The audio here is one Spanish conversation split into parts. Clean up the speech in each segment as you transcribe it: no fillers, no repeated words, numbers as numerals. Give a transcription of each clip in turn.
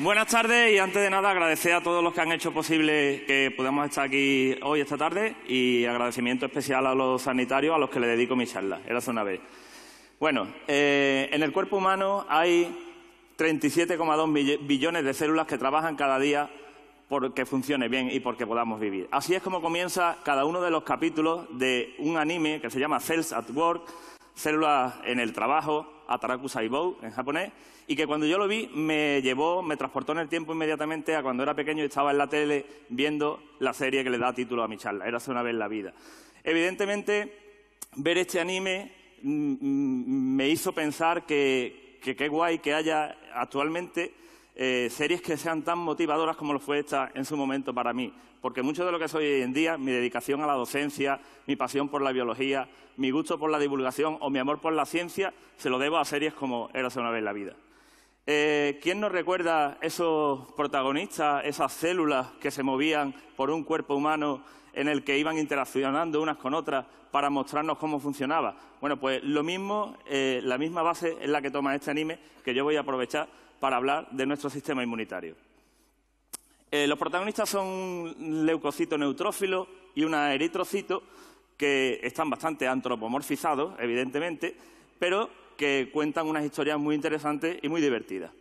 Buenas tardes y antes de nada agradecer a todos los que han hecho posible que podamos estar aquí hoy, esta tarde, y agradecimiento especial a los sanitarios a los que le dedico mi charla. Érase una vez. Bueno, en el cuerpo humano hay 37,2 billones de células que trabajan cada día porque funcione bien y porque podamos vivir. Así es como comienza cada uno de los capítulos de un anime que se llama Cells at Work, Células en el trabajo, Ataraku Saibou en japonés, y que cuando yo lo vi me transportó en el tiempo inmediatamente a cuando era pequeño y estaba en la tele viendo la serie que le da título a mi charla, Érase una vez en la vida. Evidentemente, ver este anime me hizo pensar que qué guay que haya actualmente series que sean tan motivadoras como lo fue esta en su momento para mí, porque mucho de lo que soy hoy en día, mi dedicación a la docencia, mi pasión por la biología, mi gusto por la divulgación o mi amor por la ciencia, se lo debo a series como Érase una vez en la vida. ¿Quién nos recuerda esos protagonistas, esas células que se movían por un cuerpo humano en el que iban interaccionando unas con otras para mostrarnos cómo funcionaba? Bueno, pues lo mismo, la misma base es la que toma este anime, que yo voy a aprovechar para hablar de nuestro sistema inmunitario. Los protagonistas son un leucocito neutrófilo y un eritrocito que están bastante antropomorfizados, evidentemente, pero que cuentan unas historias muy interesantes y muy divertidas.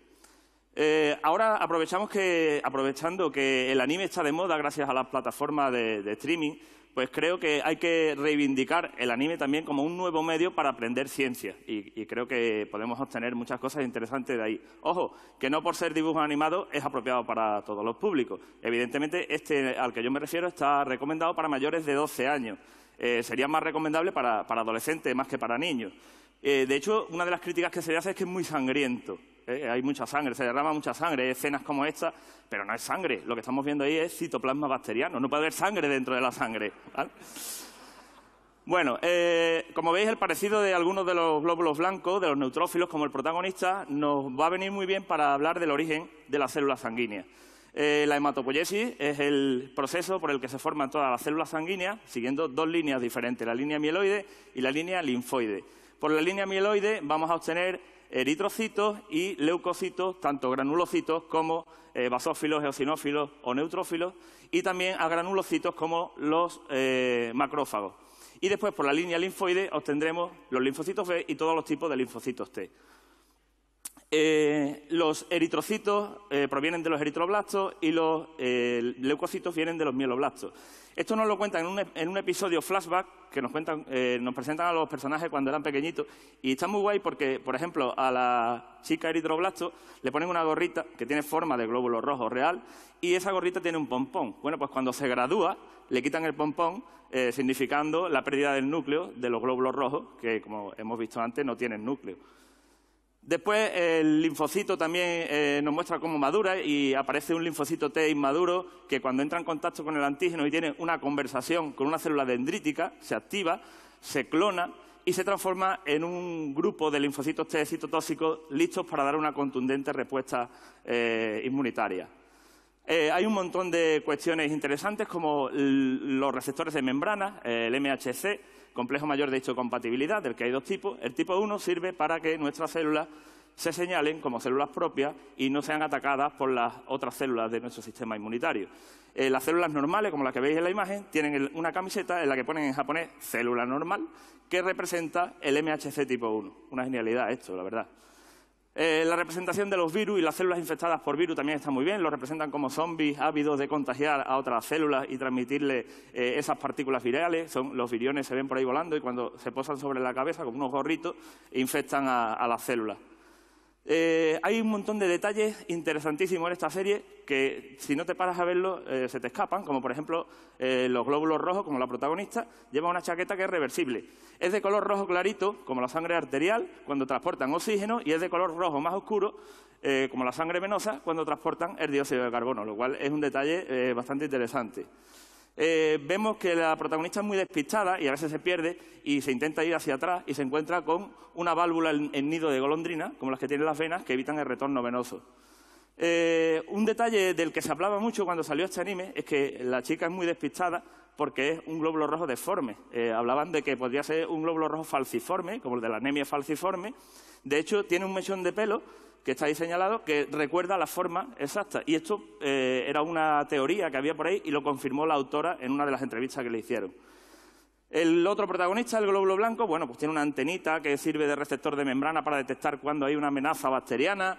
Ahora aprovechando que el anime está de moda gracias a las plataformas de streaming, pues creo que hay que reivindicar el anime también como un nuevo medio para aprender ciencia y creo que podemos obtener muchas cosas interesantes de ahí. Ojo, que no por ser dibujos animados es apropiado para todos los públicos. Evidentemente, este al que yo me refiero está recomendado para mayores de 12 años. Sería más recomendable para adolescentes más que para niños. De hecho, una de las críticas que se le hace es que es muy sangriento. Hay mucha sangre, se derrama mucha sangre, hay escenas como esta, pero no es sangre. Lo que estamos viendo ahí es citoplasma bacteriano. No puede haber sangre dentro de la sangre, ¿vale? Bueno, como veis, el parecido de algunos de los glóbulos blancos, de los neutrófilos, como el protagonista, nos va a venir muy bien para hablar del origen de las células sanguíneas. La hematopoiesis es el proceso por el que se forman todas las células sanguíneas, siguiendo dos líneas diferentes, la línea mieloide y la línea linfoide. Por la línea mieloide vamos a obtener eritrocitos y leucocitos, tanto granulocitos como basófilos, eosinófilos o neutrófilos, y también a granulocitos como los macrófagos. Y después, por la línea linfoide, obtendremos los linfocitos B y todos los tipos de linfocitos T. Los eritrocitos provienen de los eritroblastos y los leucocitos vienen de los mieloblastos. Esto nos lo cuentan en un episodio flashback que nos presentan a los personajes cuando eran pequeñitos y está muy guay porque, por ejemplo, a la chica eritroblasto le ponen una gorrita que tiene forma de glóbulo rojo real y esa gorrita tiene un pompón. Bueno, pues cuando se gradúa le quitan el pompón significando la pérdida del núcleo de los glóbulos rojos que, como hemos visto antes, no tienen núcleo. Después, el linfocito también nos muestra cómo madura y aparece un linfocito T inmaduro que cuando entra en contacto con el antígeno y tiene una conversación con una célula dendrítica, se activa, se clona y se transforma en un grupo de linfocitos T citotóxicos listos para dar una contundente respuesta inmunitaria. Hay un montón de cuestiones interesantes como los receptores de membrana, el MHC, complejo mayor de histocompatibilidad, del que hay dos tipos. El tipo 1 sirve para que nuestras células se señalen como células propias y no sean atacadas por las otras células de nuestro sistema inmunitario. Las células normales, como las que veis en la imagen, tienen una camiseta en la que ponen en japonés célula normal, que representa el MHC tipo 1. Una genialidad esto, la verdad. La representación de los virus y las células infectadas por virus también está muy bien. Lo representan como zombies ávidos de contagiar a otras células y transmitirle esas partículas virales. Los viriones se ven por ahí volando y cuando se posan sobre la cabeza, como unos gorritos, infectan a las células. Hay un montón de detalles interesantísimos en esta serie que, si no te paras a verlo, se te escapan, como por ejemplo los glóbulos rojos, como la protagonista, lleva una chaqueta que es reversible. Es de color rojo clarito, como la sangre arterial, cuando transportan oxígeno, y es de color rojo más oscuro, como la sangre venosa, cuando transportan el dióxido de carbono, lo cual es un detalle bastante interesante. Vemos que la protagonista es muy despistada y a veces se pierde y se intenta ir hacia atrás y se encuentra con una válvula en nido de golondrina, como las que tienen las venas, que evitan el retorno venoso. Un detalle del que se hablaba mucho cuando salió este anime es que la chica es muy despistada porque es un glóbulo rojo deforme. Hablaban de que podría ser un glóbulo rojo falciforme, como el de la anemia falciforme. De hecho, tiene un mechón de pelo que está ahí señalado, que recuerda la forma exacta. Y esto era una teoría que había por ahí y lo confirmó la autora en una de las entrevistas que le hicieron. El otro protagonista, el glóbulo blanco, bueno, pues tiene una antenita que sirve de receptor de membrana para detectar cuando hay una amenaza bacteriana,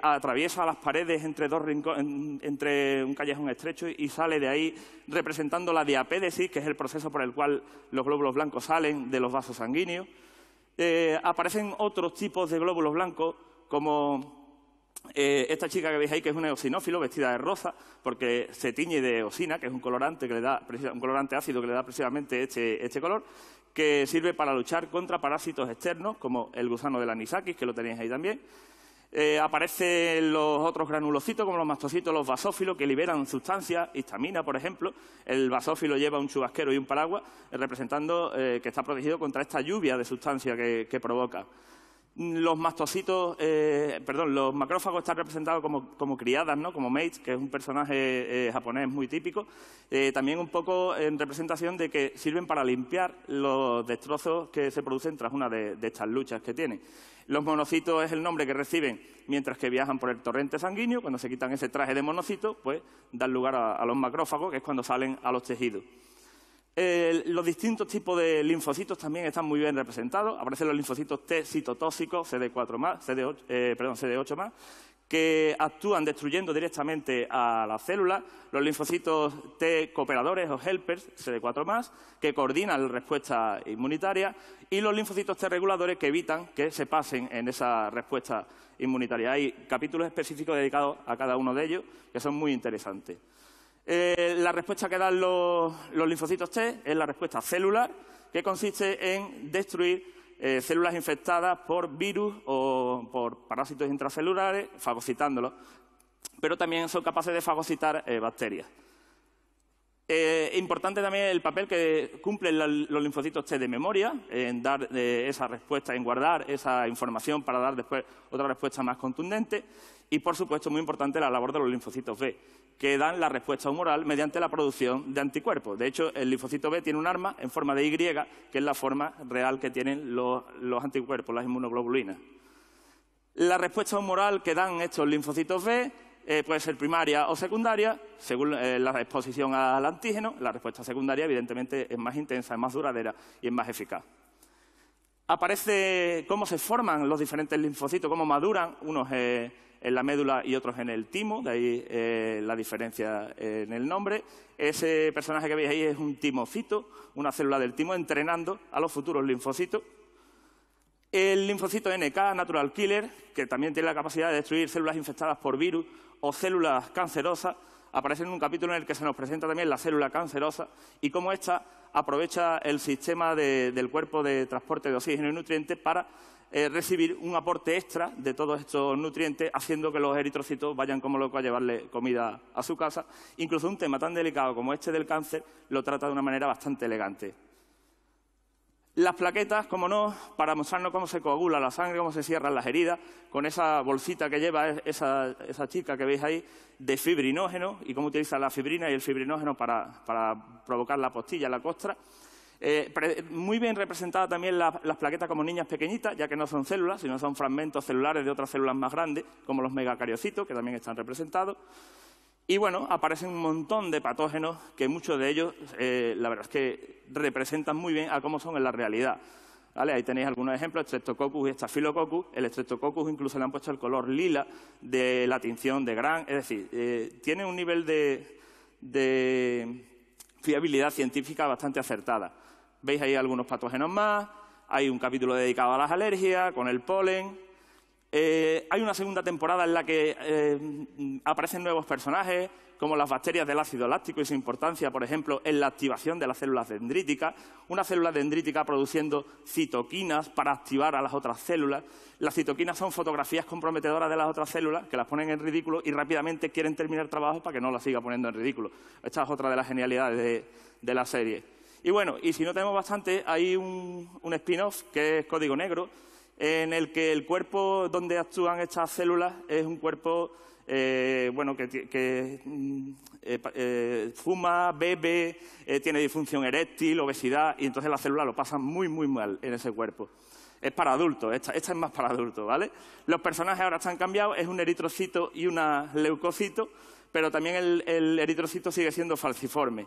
atraviesa las paredes entre entre un callejón estrecho y sale de ahí representando la diapédesis, que es el proceso por el cual los glóbulos blancos salen de los vasos sanguíneos. Aparecen otros tipos de glóbulos blancos, como esta chica que veis ahí, que es un eosinófilo vestida de rosa, porque se tiñe de eosina, que es un colorante ácido que le da precisamente este color, que sirve para luchar contra parásitos externos, como el gusano del anisakis, que lo tenéis ahí también. Aparecen los otros granulocitos, como los mastocitos, los basófilos, que liberan sustancias, histamina, por ejemplo. El basófilo lleva un chubasquero y un paraguas, representando que está protegido contra esta lluvia de sustancia que provoca. Los mastocitos, los macrófagos están representados como criadas, ¿no? Como mates, que es un personaje japonés muy típico. También un poco en representación de que sirven para limpiar los destrozos que se producen tras una de estas luchas que tienen. Los monocitos es el nombre que reciben mientras que viajan por el torrente sanguíneo. Cuando se quitan ese traje de monocito, pues dan lugar a los macrófagos, que es cuando salen a los tejidos. Los distintos tipos de linfocitos también están muy bien representados. Aparecen los linfocitos T citotóxicos, CD8+, que actúan destruyendo directamente a las células. Los linfocitos T cooperadores o helpers, CD4+, que coordinan la respuesta inmunitaria. Y los linfocitos T reguladores, que evitan que se pasen en esa respuesta inmunitaria. Hay capítulos específicos dedicados a cada uno de ellos, que son muy interesantes. La respuesta que dan los linfocitos T es la respuesta celular, que consiste en destruir células infectadas por virus o por parásitos intracelulares, fagocitándolos, pero también son capaces de fagocitar bacterias. Importante también el papel que cumplen los linfocitos T de memoria, en dar esa respuesta, en guardar esa información para dar después otra respuesta más contundente. Y, por supuesto, muy importante la labor de los linfocitos B, que dan la respuesta humoral mediante la producción de anticuerpos. De hecho, el linfocito B tiene un arma en forma de Y, que es la forma real que tienen los anticuerpos, las inmunoglobulinas. La respuesta humoral que dan estos linfocitos B puede ser primaria o secundaria, según la exposición al antígeno. La respuesta secundaria, evidentemente, es más intensa, es más duradera y es más eficaz. Aparece cómo se forman los diferentes linfocitos, cómo maduran, unos en la médula y otros en el timo, de ahí la diferencia en el nombre. Ese personaje que veis ahí es un timocito, una célula del timo entrenando a los futuros linfocitos. El linfocito NK, Natural Killer, que también tiene la capacidad de destruir células infectadas por virus o células cancerosas, aparece en un capítulo en el que se nos presenta también la célula cancerosa y cómo ésta aprovecha el sistema del cuerpo de transporte de oxígeno y nutrientes para recibir un aporte extra de todos estos nutrientes, haciendo que los eritrocitos vayan como locos a llevarle comida a su casa. Incluso un tema tan delicado como este del cáncer lo trata de una manera bastante elegante. Las plaquetas, como no, para mostrarnos cómo se coagula la sangre, cómo se cierran las heridas, con esa bolsita que lleva esa chica que veis ahí de fibrinógeno y cómo utiliza la fibrina y el fibrinógeno para provocar la postilla, la costra. Muy bien representada también las plaquetas como niñas pequeñitas, ya que no son células, sino son fragmentos celulares de otras células más grandes, como los megacariocitos, que también están representados. Y, bueno, aparecen un montón de patógenos que muchos de ellos, la verdad es que representan muy bien a cómo son en la realidad. ¿Vale? Ahí tenéis algunos ejemplos, Streptococcus y Staphylococcus. El Streptococcus incluso le han puesto el color lila de la tinción de Gram. Es decir, tiene un nivel de fiabilidad científica bastante acertada. Veis ahí algunos patógenos más. Hay un capítulo dedicado a las alergias, con el polen. Hay una segunda temporada en la que aparecen nuevos personajes, como las bacterias del ácido láctico y su importancia, por ejemplo, en la activación de las células dendríticas. Una célula dendrítica produciendo citoquinas para activar a las otras células. Las citoquinas son fotografías comprometedoras de las otras células que las ponen en ridículo y rápidamente quieren terminar el trabajo para que no las siga poniendo en ridículo. Esta es otra de las genialidades de la serie. Y bueno, y si no tenemos bastante, hay un spin-off que es Código Negro, en el que el cuerpo donde actúan estas células es un cuerpo que fuma, bebe, tiene disfunción eréctil, obesidad, y entonces las células lo pasan muy, muy mal en ese cuerpo. Es para adultos, esta es más para adultos, ¿vale? Los personajes ahora están cambiados, es un eritrocito y una leucocito, pero también el eritrocito sigue siendo falciforme.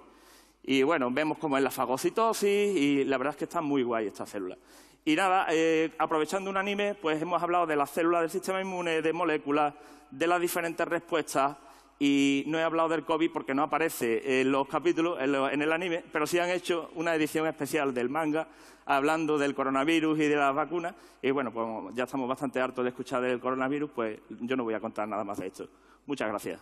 Y bueno, vemos cómo es la fagocitosis y la verdad es que está muy guay esta célula. Y nada, aprovechando un anime, pues hemos hablado de las células del sistema inmune, de moléculas, de las diferentes respuestas, y no he hablado del COVID porque no aparece en los capítulos, en el anime, pero sí han hecho una edición especial del manga hablando del coronavirus y de las vacunas. Y bueno, pues ya estamos bastante hartos de escuchar del coronavirus, pues yo no voy a contar nada más de esto. Muchas gracias.